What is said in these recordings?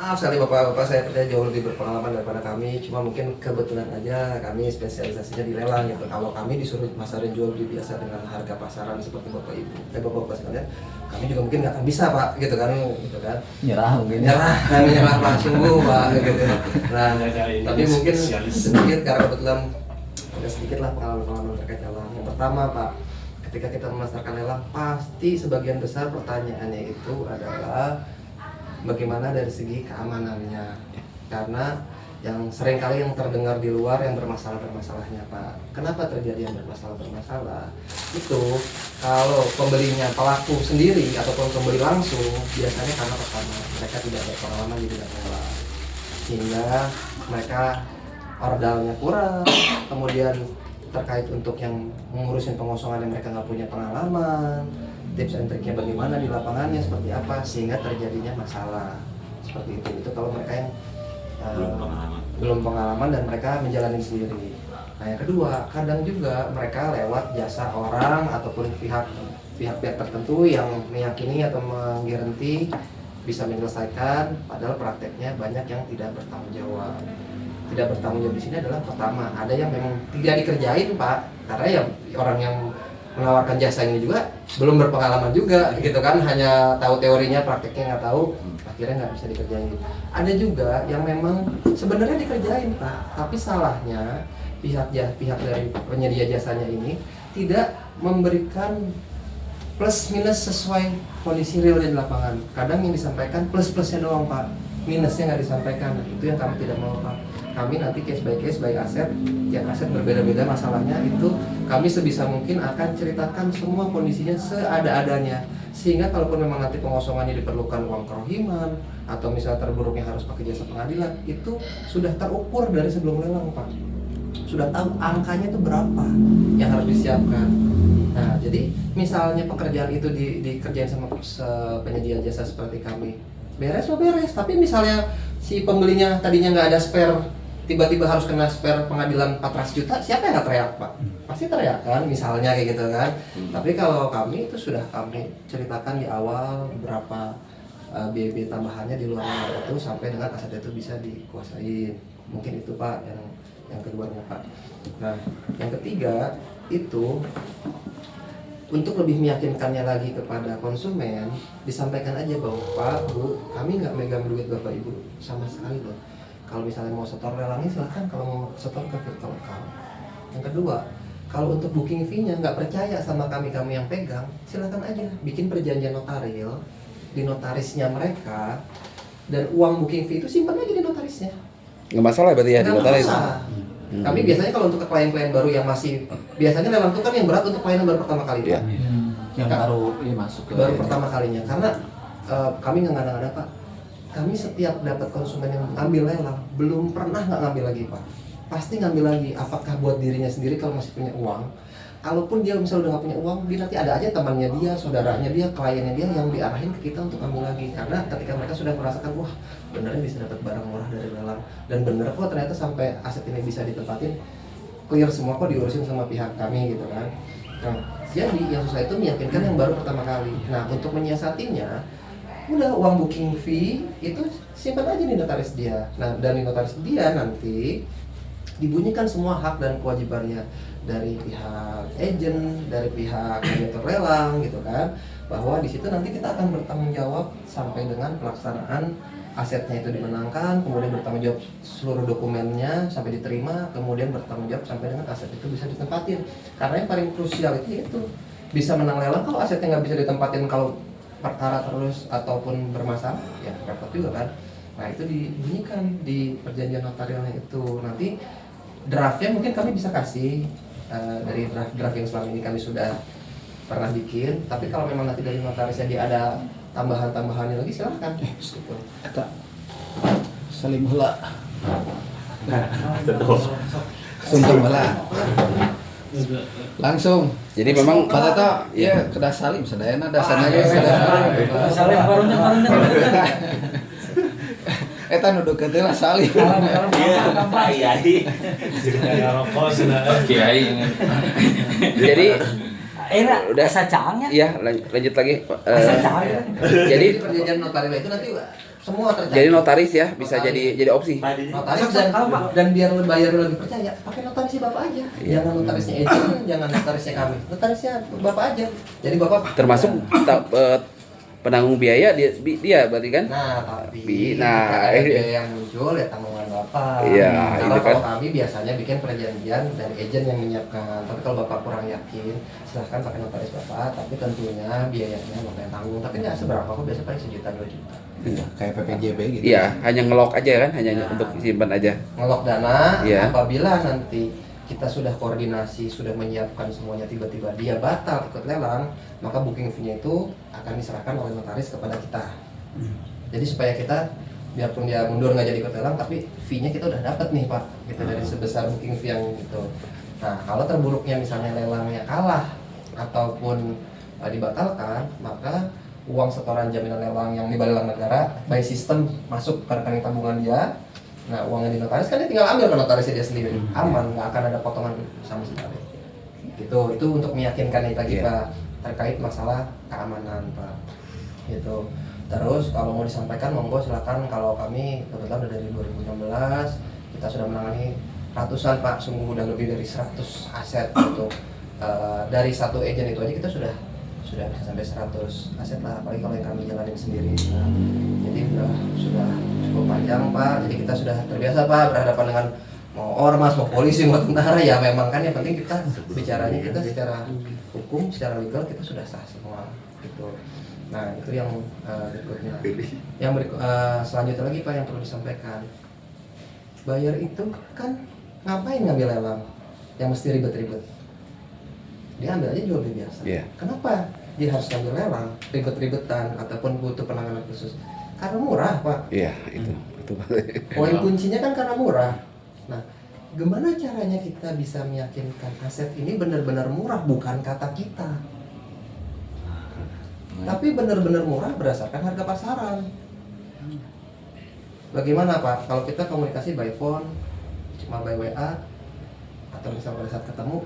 maaf sekali bapak-bapak, saya percaya jauh lebih berpengalaman daripada kami. Cuma mungkin kebetulan aja kami spesialisasinya di lelang gitu. Kalau kami disuruh masarin jual beli biasa dengan harga pasaran seperti bapak ibu, bapak-bapak sekalian, kami juga mungkin nggak akan bisa pak, gitu kan. Nyerah mungkin. Nyerah pak, sungguh pak, gitu. Nah, tapi mungkin sedikit karena kebetulan ada sedikit lah pengalaman-pengalaman terkait lelang. Yang pertama pak, ketika kita memasarkan lelang, pasti sebagian besar pertanyaannya itu adalah bagaimana dari segi keamanannya, karena yang sering kali yang terdengar di luar yang bermasalahnya pak. Kenapa terjadi yang bermasalah itu kalau pembelinya pelaku sendiri ataupun pembeli langsung, biasanya karena pertama mereka tidak berpengalaman di bidang lelang, sehingga mereka ordalnya kurang, kemudian terkait untuk yang mengurusin pengosongan yang mereka nggak punya pengalaman, tips and triknya bagaimana di lapangannya seperti apa, sehingga terjadinya masalah seperti itu. Itu kalau mereka yang belum pengalaman dan mereka menjalani sendiri. Nah yang kedua, kadang juga mereka lewat jasa orang ataupun pihak-pihak tertentu yang meyakini atau menggaranti bisa menyelesaikan, padahal prakteknya banyak yang tidak bertanggung jawab. Tidak bertanggung jawab di sini adalah pertama, ada yang memang tidak dikerjain pak, karena ya orang yang menawarkan jasa ini juga belum berpengalaman juga gitu kan, hanya tahu teorinya, prakteknya nggak tahu, akhirnya nggak bisa dikerjain. Ada juga yang memang sebenarnya dikerjain pak, tapi salahnya pihak dari penyedia jasanya ini tidak memberikan plus minus sesuai kondisi real di lapangan. Kadang yang disampaikan plus plusnya doang pak, minusnya nggak disampaikan. Itu yang kami tidak mau pak. Kami nanti case by case, by aset, tiap aset berbeda-beda masalahnya, itu kami sebisa mungkin akan ceritakan semua kondisinya seada-adanya, sehingga kalaupun memang nanti pengosongannya diperlukan uang kerohiman atau misalnya terburuknya harus pakai jasa pengadilan, itu sudah terukur dari sebelum lelang pak, sudah tahu angkanya itu berapa yang harus disiapkan. Nah jadi misalnya pekerjaan itu dikerjain sama penyedia jasa seperti kami, beres, tapi misalnya si pembelinya tadinya nggak ada spare, tiba-tiba harus kena spare pengadilan 400 juta, siapa yang nggak teriak pak? Pasti teriak kan, misalnya kayak gitu kan. Tapi kalau kami itu sudah kami ceritakan di awal berapa biaya tambahannya di luar itu sampai dengan aset itu bisa dikuasain. Mungkin itu pak yang keduanya pak. Nah yang ketiga itu untuk lebih meyakinkannya lagi kepada konsumen, disampaikan aja bahwa Pak, Bu, kami nggak megang duit Bapak Ibu sama sekali loh. Kalau misalnya mau setor lelangnya silahkan, kalau mau setor ke virtual account. Yang kedua, kalau untuk booking fee-nya nggak percaya sama kami yang pegang, silahkan aja bikin perjanjian notaril di notarisnya mereka, dan uang booking fee itu simpan aja di notarisnya. Nggak masalah berarti ya di notaris. Kami biasanya kalau untuk klien-klien baru yang masih, biasanya lelang itu kan yang berat untuk klien yang baru pertama kali pak. Yang baru masuk ke baru pertama kalinya, karena kami nggak ada pak. Kami setiap dapat konsumen yang ambil lelang, belum pernah nggak ngambil lagi pak. Pasti ngambil lagi, apakah buat dirinya sendiri kalau masih punya uang. Kalaupun dia misalnya udah nggak punya uang, dia nanti ada aja temannya dia, saudaranya dia, kliennya dia yang diarahin ke kita untuk ambil lagi. Karena ketika mereka sudah merasakan, wah benernya bisa dapat barang murah dari lelang, dan bener kok ternyata sampai aset ini bisa ditempatin, clear semua kok diurusin sama pihak kami gitu kan. Nah, jadi yang susah itu meyakinkan yang baru pertama kali. Nah untuk menyiasatinya, udah uang booking fee itu simpan aja di notaris dia. Nah dan di notaris dia nanti dibunyikan semua hak dan kewajibannya dari pihak agent, dari pihak manajer lelang gitu kan, bahwa di situ nanti kita akan bertanggung jawab sampai dengan pelaksanaan asetnya itu dimenangkan, kemudian bertanggung jawab seluruh dokumennya sampai diterima, kemudian bertanggung jawab sampai dengan aset itu bisa ditempatin. Karena yang paling krusial itu bisa menang lelang. Kalau asetnya nggak bisa ditempatin, kalau perkara terus ataupun bermasalah, ya repot juga kan. Nah itu dibunyikan di perjanjian notarilnya itu. Nanti draftnya mungkin kami bisa kasih dari draft yang selama ini kami sudah pernah bikin. Tapi kalau memang nanti dari notarisnya dia ada tambahan-tambahannya lagi, silahkan. Eta salim heula. Sungkem heula. Langsung. Jadi memang Pada ta ya kedah salim sadayana dasarna ge kedah Salim barunya. eta nu deukeut teh lah salim. Iya. Kiai. Jadi Era udah asa caangnya. Iya, lanjut lagi. Asa caang. Jadi perjanjian notaril itu nanti semua tercatat. Jadi notaris ya, bisa Notaris. jadi opsi. Notaris dan biar bayar lebih percaya, pakai notarisnya Bapak aja. Iya. Jangan notarisnya agent, jangan notarisnya kami. Notarisnya Bapak aja. Jadi Bapak Termasuk penanggung biaya dia berarti kan? Nah, tapi Nah, ketika ada biaya yang muncul ya tanggungan Bapak. Iya, Karena itu kan. kalau kami biasanya bikin perjanjian dari agent yang menyiapkan. Tapi kalau Bapak kurang yakin, silahkan pakai notaris Bapak. Tapi tentunya biayanya Bapak yang tanggung. Tapi nggak seberapa kok, biasa paling 1 juta 2 juta. Iya, kayak PPJB gitu. Iya, hanya ngelok aja kan, hanya Nah. untuk simpan aja. Ngelok dana, Iya. apabila nanti kita sudah koordinasi, sudah menyiapkan semuanya, tiba-tiba dia batal ikut lelang, maka booking fee-nya itu akan diserahkan oleh notaris kepada kita. Jadi supaya kita, biarpun dia mundur nggak jadi ikut lelang, tapi fee-nya kita udah dapat nih Pak, gitu dari sebesar booking fee yang gitu. Nah, kalau terburuknya misalnya lelangnya kalah ataupun dibatalkan, maka uang setoran jaminan lelang yang dilelang negara by sistem masuk ke rekening tabungan dia. Nah, uangnya di notaris kan dia tinggal ambil ke notarisnya dia sendiri, aman, nggak akan ada potongan sama sekali. Gitu, itu untuk meyakinkan nih tadi Iya. Pak terkait masalah keamanan Pak. Gitu. Terus kalau mau disampaikan monggo silakan, kalau kami kebetulan udah dari 2016 kita sudah menangani ratusan Pak, sungguh udah lebih dari 100 aset gitu. Dari satu agent itu aja kita sudah bisa sampai 100 aset lah, apalagi kalau yang kami jalanin sendiri. Nah, jadi sudah cukup panjang Pak, jadi kita sudah terbiasa Pak berhadapan dengan mau ormas, mau polisi, mau tentara, ya memang kan yang penting kita bicaranya kita secara hukum, secara legal kita sudah sah semua gitu. Nah itu yang berikutnya. Yang selanjutnya lagi Pak yang perlu disampaikan, buyer itu kan ngapain ngambil lelang yang mesti ribet-ribet? Dia ambil aja jual beli biasa. Iya. Kenapa dia harus ngambil lelang, ribet-ribetan ataupun butuh penanganan khusus? Karena murah Pak. Iya, itu. Poin kuncinya kan karena murah. Nah, gimana caranya kita bisa meyakinkan aset ini benar-benar murah, bukan kata kita, tapi benar-benar murah berdasarkan harga pasaran. Bagaimana Pak? Kalau kita komunikasi by phone, cuma by WA, atau misalnya pada saat ketemu,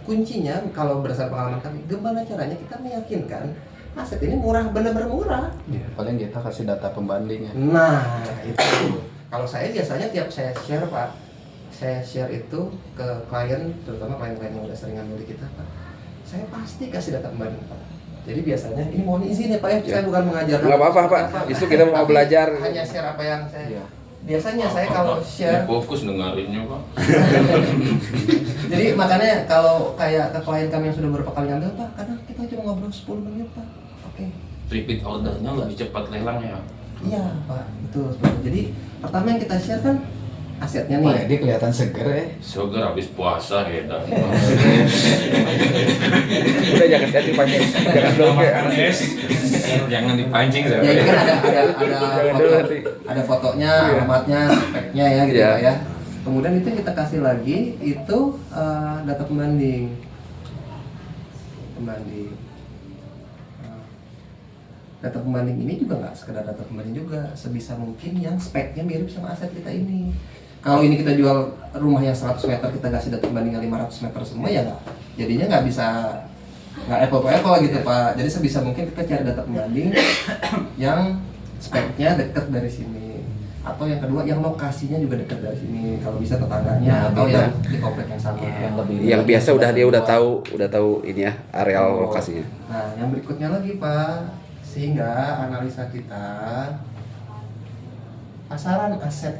kuncinya kalau berdasarkan pengalaman kami, gimana caranya kita meyakinkan aset ini murah, benar-benar murah. Iya, paling kita kasih data pembandingnya. Nah, itu. Kalau saya biasanya tiap saya share Pak, saya share itu ke klien, terutama klien-klien yang udah sering ngambil di kita Pak, saya pasti kasih data pembanding Pak. Jadi biasanya, ini mohon izin ya Pak ya, saya bukan mengajarkan. Nggak apa-apa Pak, justru kita mau Tapi belajar. hanya share apa yang saya. Iya. Biasanya saya kalau share, fokus dengerinnya Pak. jadi makanya kalau kayak ke klien kami yang sudah beberapa kali ngambil Pak, kadang kita cuma ngobrol 10 menit Pak. Oke. Repeat ordernya lebih cepat lelangnya. Iya Pak, betul. Jadi pertama yang kita share kan asetnya Pak nih. Edi kelihatan seger ya. Seger habis puasa ya dah. Udah jangan dipancing. Jangan dong kayak Jangan dipancing Ya saya. ini kan ada Jangan foto, dulu nanti. ada fotonya, alamatnya, speknya ya gitu Iya. Pak ya. Kemudian itu kita kasih lagi itu data pembanding. Nah, data pembanding ini juga nggak sekedar data pembanding juga, sebisa mungkin yang speknya mirip sama aset kita ini. Kalau ini kita jual rumah yang 100 meter, kita kasih data pembandingnya 500 meter semua, ya nggak, jadinya nggak bisa, nggak apple to apple gitu Pak. Jadi sebisa mungkin kita cari data pembanding yang speknya dekat dari sini, atau yang kedua yang lokasinya juga dekat dari sini, kalau bisa tetangganya, atau yang di komplek yang sama. Yang biasa dia udah tahu ini ya areal lokasinya. Nah, yang berikutnya lagi Pak, sehingga analisa kita pasaran aset ini